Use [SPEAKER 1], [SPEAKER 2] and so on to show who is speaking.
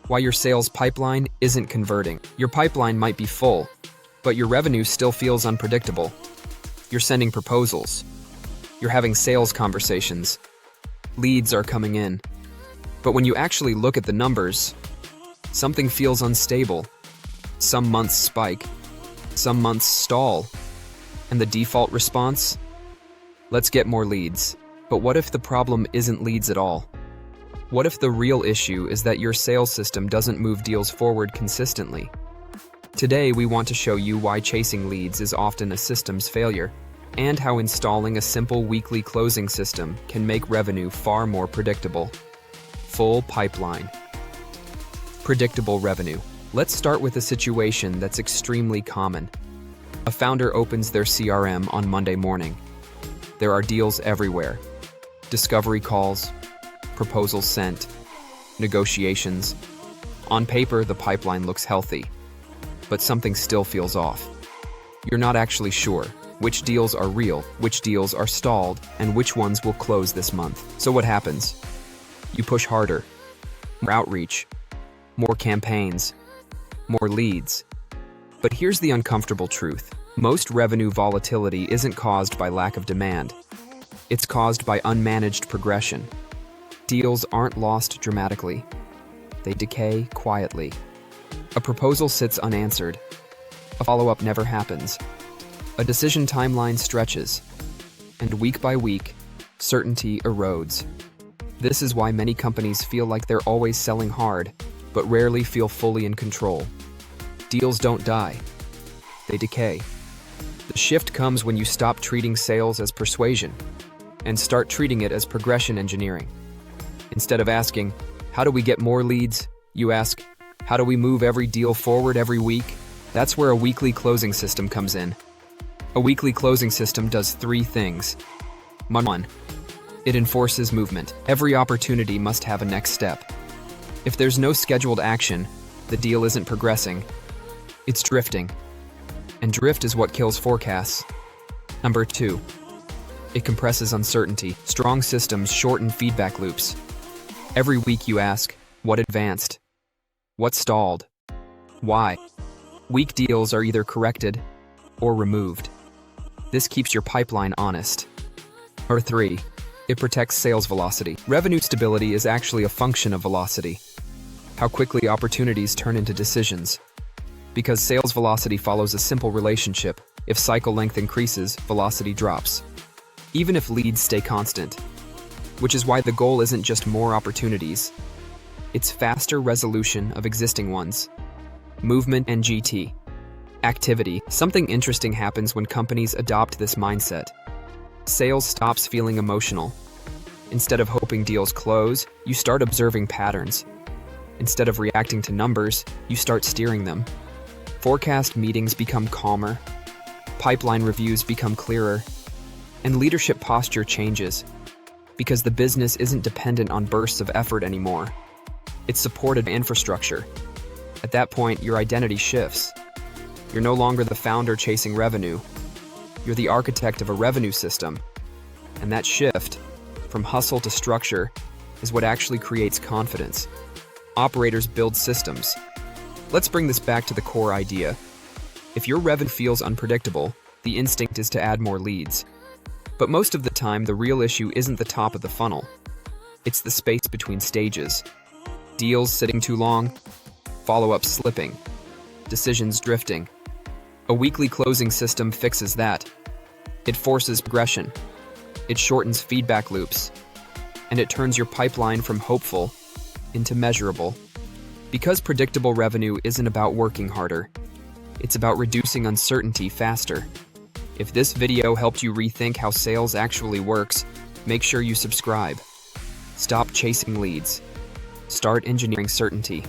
[SPEAKER 1] Why your sales pipeline isn't converting. Your pipeline might be full, but your revenue still feels unpredictable. You're sending proposals. You're having sales conversations. Leads are coming in. But when you actually look at the numbers, something feels unstable. Some months spike. Some months stall. And the default response? Let's get more leads. But what if the problem isn't leads at all? What if the real issue is that your sales system doesn't move deals forward consistently? Today, we want to show you why chasing leads is often a systems failure, and how installing a simple weekly closing system can make revenue far more predictable. Full pipeline. Predictable revenue. Let's start with a situation that's extremely common. A founder opens their CRM on Monday morning. There are deals everywhere. Discovery calls, proposals sent, negotiations. On paper, the pipeline looks healthy, but something still feels off. You're not actually sure which deals are real, which deals are stalled, and which ones will close this month. So what happens? You push harder. More outreach, more campaigns, more leads. But here's the uncomfortable truth. Most revenue volatility isn't caused by lack of demand. It's caused by unmanaged progression. Deals aren't lost dramatically. They decay quietly. A proposal sits unanswered. A follow-up never happens. A decision timeline stretches. And week by week, certainty erodes. This is why many companies feel like they're always selling hard, but rarely feel fully in control. Deals don't die. They decay. The shift comes when you stop treating sales as persuasion and start treating it as progression engineering. Instead of asking, how do we get more leads? You ask, how do we move every deal forward every week? That's where a weekly closing system comes in. A weekly closing system does three things. 1. It enforces movement. Every opportunity must have a next step. If there's no scheduled action, the deal isn't progressing. It's drifting. And drift is what kills forecasts. 2. It compresses uncertainty. Strong systems shorten feedback loops. Every week you ask, what advanced? What stalled? Why? Weak deals are either corrected or removed. This keeps your pipeline honest. 3. It protects sales velocity. Revenue stability is actually a function of velocity. How quickly opportunities turn into decisions. Because sales velocity follows a simple relationship. If cycle length increases, velocity drops. Even if leads stay constant. Which is why the goal isn't just more opportunities. It's faster resolution of existing ones. Movement and GT. Activity. Something interesting happens when companies adopt this mindset. Sales stops feeling emotional. Instead of hoping deals close, you start observing patterns. Instead of reacting to numbers, you start steering them. Forecast meetings become calmer. Pipeline reviews become clearer. And leadership posture changes. Because the business isn't dependent on bursts of effort anymore. It's supported by infrastructure. At that point, your identity shifts. You're no longer the founder chasing revenue. You're the architect of a revenue system. And that shift, from hustle to structure, is what actually creates confidence. Operators build systems. Let's bring this back to the core idea. If your revenue feels unpredictable, the instinct is to add more leads. But most of the time, the real issue isn't the top of the funnel. It's the space between stages. Deals sitting too long, follow-ups slipping, decisions drifting. A weekly closing system fixes that. It forces progression. It shortens feedback loops. And it turns your pipeline from hopeful into measurable. Because predictable revenue isn't about working harder. It's about reducing uncertainty faster. If this video helped you rethink how sales actually works, make sure you subscribe. Stop chasing leads. Start engineering certainty.